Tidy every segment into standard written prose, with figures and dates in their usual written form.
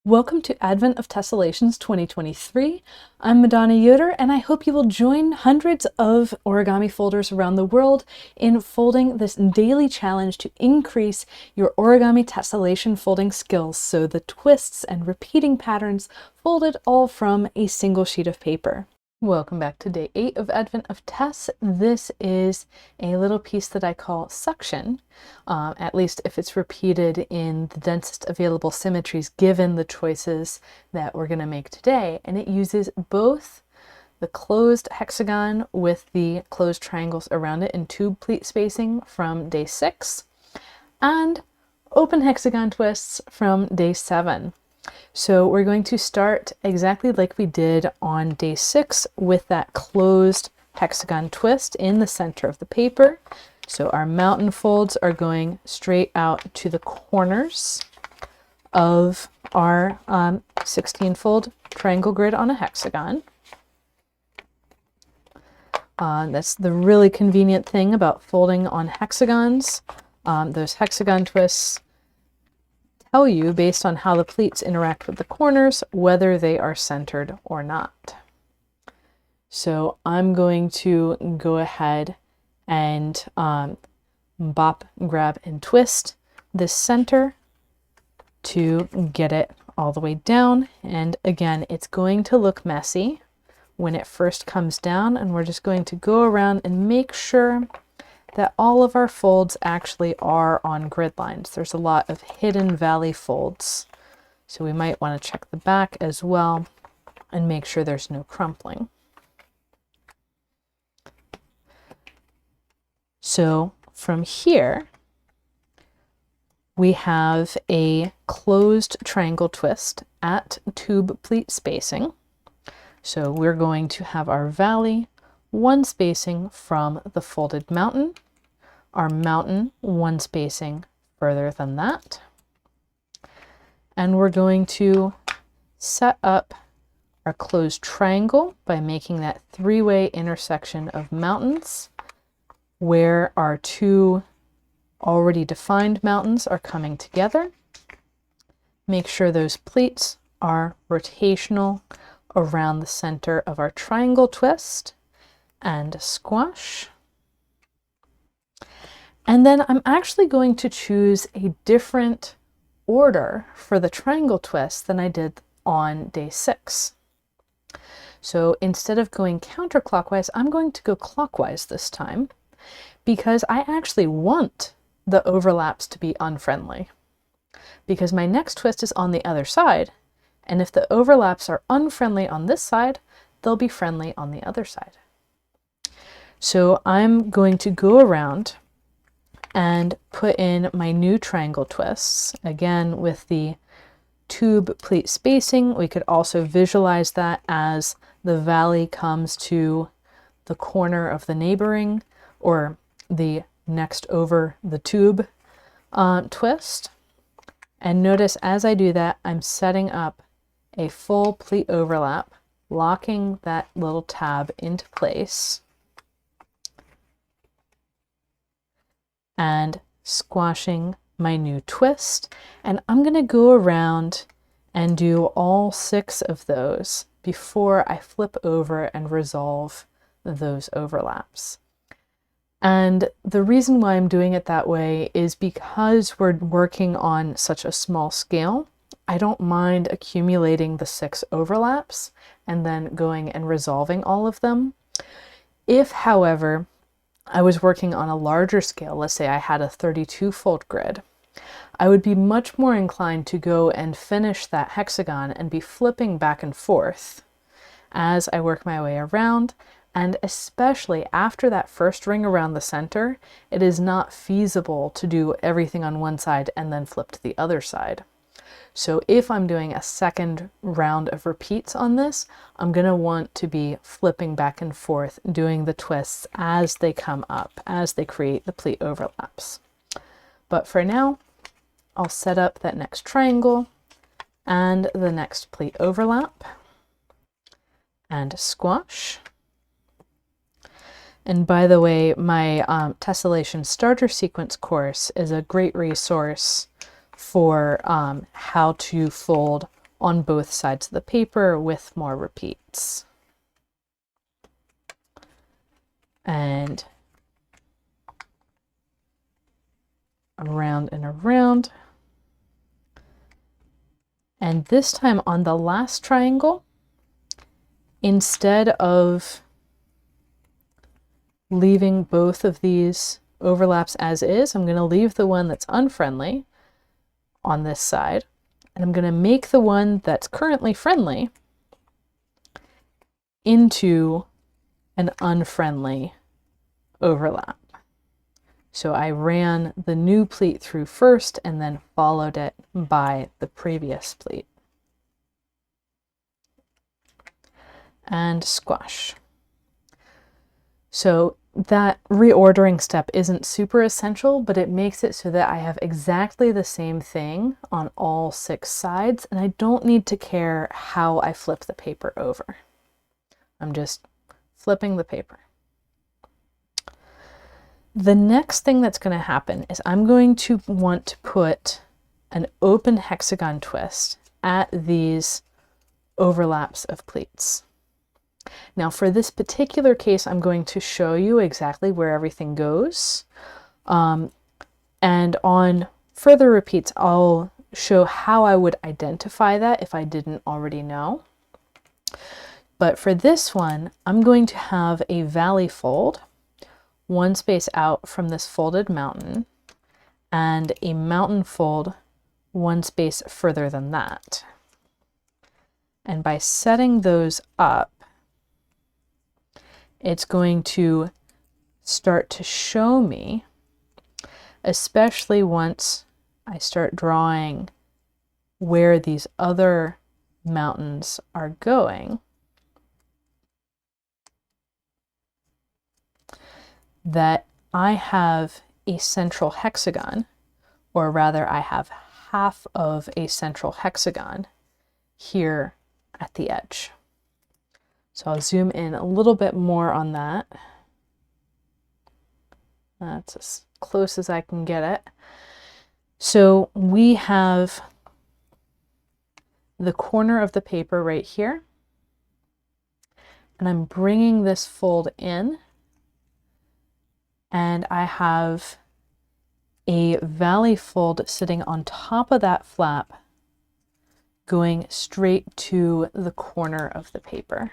Welcome to Advent of Tessellations 2023. I'm Madonna Yoder, and I hope you will join hundreds of origami folders around the world in folding this daily challenge to increase your origami tessellation folding skills, so the twists and repeating patterns folded all from a single sheet of paper. Welcome back to day 8 of Advent of Tess. This is a little piece that I call suction, at least if it's repeated in the densest available symmetries given the choices that we're going to make today. And it uses both the closed hexagon with the closed triangles around it in tube pleat spacing from day 6 and open hexagon twists from day 7. So we're going to start exactly like we did on day 6 with that closed hexagon twist in the center of the paper. So our mountain folds are going straight out to the corners of our 16-fold triangle grid on a hexagon. That's the really convenient thing about folding on hexagons. Those hexagon twists tell you, based on how the pleats interact with the corners, whether they are centered or not. So I'm going to go ahead and bop, grab, and twist this center to get it all the way down. And again, it's going to look messy when it first comes down, and we're just going to go around and make sure that all of our folds actually are on grid lines. There's a lot of hidden valley folds, so we might want to check the back as well and make sure there's no crumpling. So from here, we have a closed triangle twist at tube pleat spacing. So we're going to have our valley one spacing from the folded mountain, our mountain one spacing further than that. And we're going to set up our closed triangle by making that three-way intersection of mountains where our two already defined mountains are coming together. Make sure those pleats are rotational around the center of our triangle twist and squash. And then I'm actually going to choose a different order for the triangle twist than I did on day 6. So instead of going counterclockwise, I'm going to go clockwise this time because I actually want the overlaps to be unfriendly, because my next twist is on the other side. And if the overlaps are unfriendly on this side, they'll be friendly on the other side. So I'm going to go around and put in my new triangle twists, again with the tube pleat spacing. We could also visualize that as the valley comes to the corner of the neighboring or the next over the tube twist. And notice as I do that, I'm setting up a full pleat overlap, locking that little tab into place and squashing my new twist. And I'm going to go around and do all 6 of those before I flip over and resolve those overlaps. And the reason why I'm doing it that way is because we're working on such a small scale. I don't mind accumulating the 6 overlaps and then going and resolving all of them. If, however, I was working on a larger scale, let's say I had a 32-fold grid, I would be much more inclined to go and finish that hexagon and be flipping back and forth as I work my way around. And especially after that first ring around the center, it is not feasible to do everything on one side and then flip to the other side. So if I'm doing a second round of repeats on this, I'm going to want to be flipping back and forth, doing the twists as they come up, as they create the pleat overlaps. But for now, I'll set up that next triangle and the next pleat overlap and squash. And by the way, my tessellation starter sequence course is a great resource for how to fold on both sides of the paper with more repeats. And around and around. And this time on the last triangle, instead of leaving both of these overlaps as is, I'm going to leave the one that's unfriendly on this side, and I'm going to make the one that's currently friendly into an unfriendly overlap. So I ran the new pleat through first and then followed it by the previous pleat. And squash. So that reordering step isn't super essential, but it makes it so that I have exactly the same thing on all 6 sides, and I don't need to care how I flip the paper over. I'm just flipping the paper. The next thing that's going to happen is I'm going to want to put an open hexagon twist at these overlaps of pleats. Now for this particular case, I'm going to show you exactly where everything goes. And on further repeats, I'll show how I would identify that if I didn't already know. But for this one, I'm going to have a valley fold, one space out from this folded mountain, and a mountain fold one space further than that. And by setting those up, it's going to start to show me, especially once I start drawing where these other mountains are going, that I have a central hexagon, or rather I have half of a central hexagon here at the edge. So I'll zoom in a little bit more on that. That's as close as I can get it. So we have the corner of the paper right here, and I'm bringing this fold in, and I have a valley fold sitting on top of that flap going straight to the corner of the paper.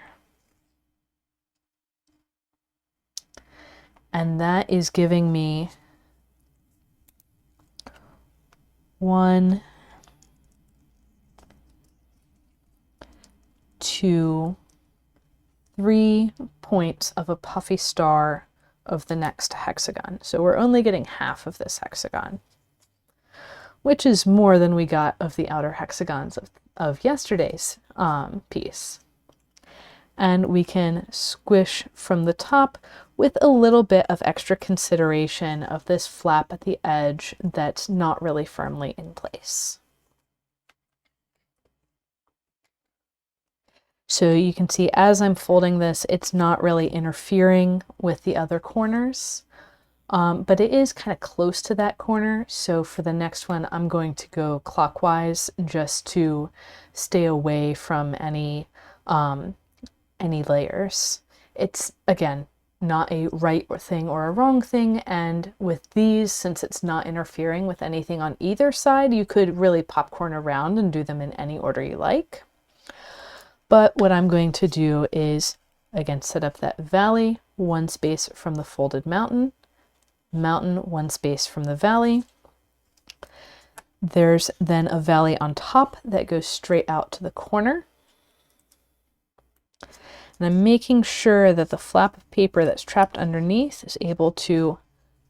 And that is giving me 1, 2, 3 points of a puffy star of the next hexagon. So we're only getting half of this hexagon, which is more than we got of the outer hexagons of yesterday's piece. And we can squish from the top with a little bit of extra consideration of this flap at the edge that's not really firmly in place. So you can see as I'm folding this, it's not really interfering with the other corners, but it is kind of close to that corner. So for the next one, I'm going to go clockwise just to stay away from any layers. It's, again, not a right thing or a wrong thing, and with these, since it's not interfering with anything on either side, you could really popcorn around and do them in any order you like. But what I'm going to do is, again, set up that valley, one space from the folded mountain, mountain, one space from the valley. There's then a valley on top that goes straight out to the corner. And I'm making sure that the flap of paper that's trapped underneath is able to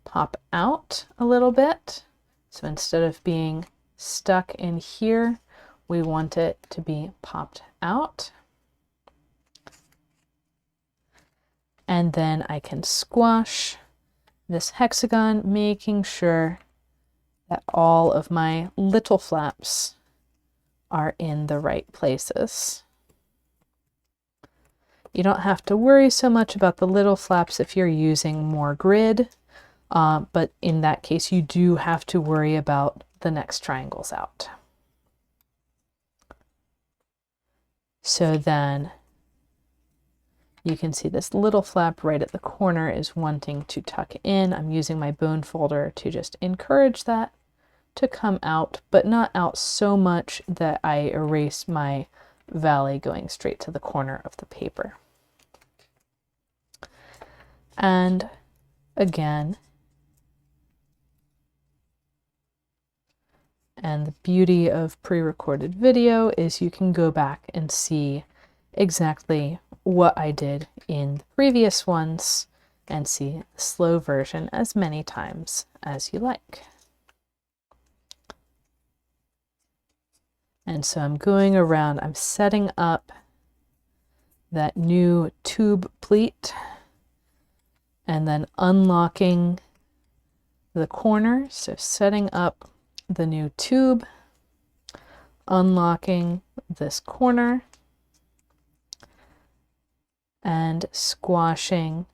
pop out a little bit. So instead of being stuck in here, we want it to be popped out. And then I can squash this hexagon, making sure that all of my little flaps are in the right places. You don't have to worry so much about the little flaps if you're using more grid, but in that case you do have to worry about the next triangles out. So then you can see this little flap right at the corner is wanting to tuck in. I'm using my bone folder to just encourage that to come out, but not out so much that I erase my valley going straight to the corner of the paper. And again, and the beauty of pre-recorded video is you can go back and see exactly what I did in the previous ones and see the slow version as many times as you like. And so I'm going around, I'm setting up that new tube pleat and then unlocking the corner. So setting up the new tube, unlocking this corner, and squashing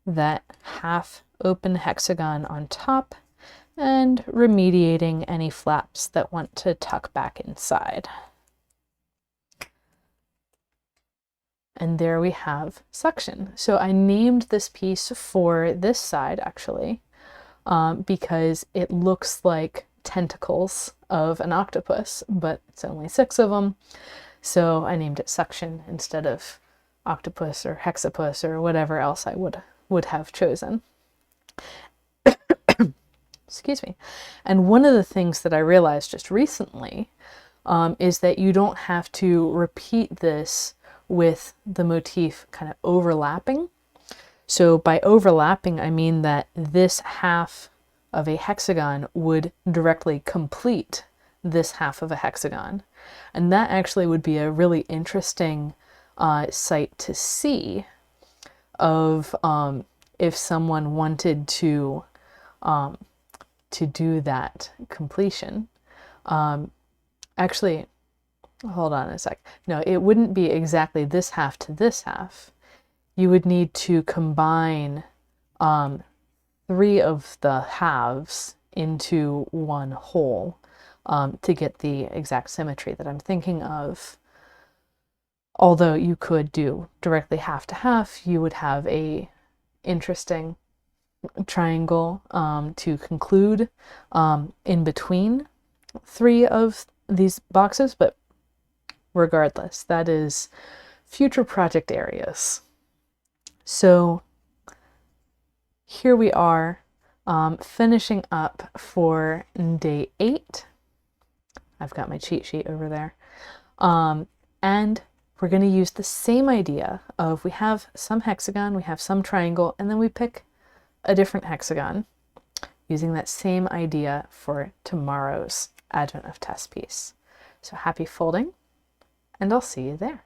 that half open hexagon on top and remediating any flaps that want to tuck back inside. And there we have suction. So I named this piece for this side actually, because it looks like tentacles of an octopus, but it's only 6 of them. So I named it suction instead of octopus or hexapus or whatever else I would have chosen. Excuse me. And one of the things that I realized just recently is that you don't have to repeat this with the motif kind of overlapping. So by overlapping, I mean that this half of a hexagon would directly complete this half of a hexagon. And that actually would be a really interesting sight to see of if someone wanted to do that completion. Actually, hold on a sec. No, it wouldn't be exactly this half to this half. You would need to combine 3 of the halves into one whole to get the exact symmetry that I'm thinking of. Although you could do directly half to half, you would have a interesting triangle to conclude in between 3 of these boxes, but regardless, that is future project areas. So here we are finishing up for day 8. I've got my cheat sheet over there. And we're going to use the same idea of we have some hexagon, we have some triangle, and then we pick a different hexagon using that same idea for tomorrow's Advent of Tess piece. So happy folding, and I'll see you there.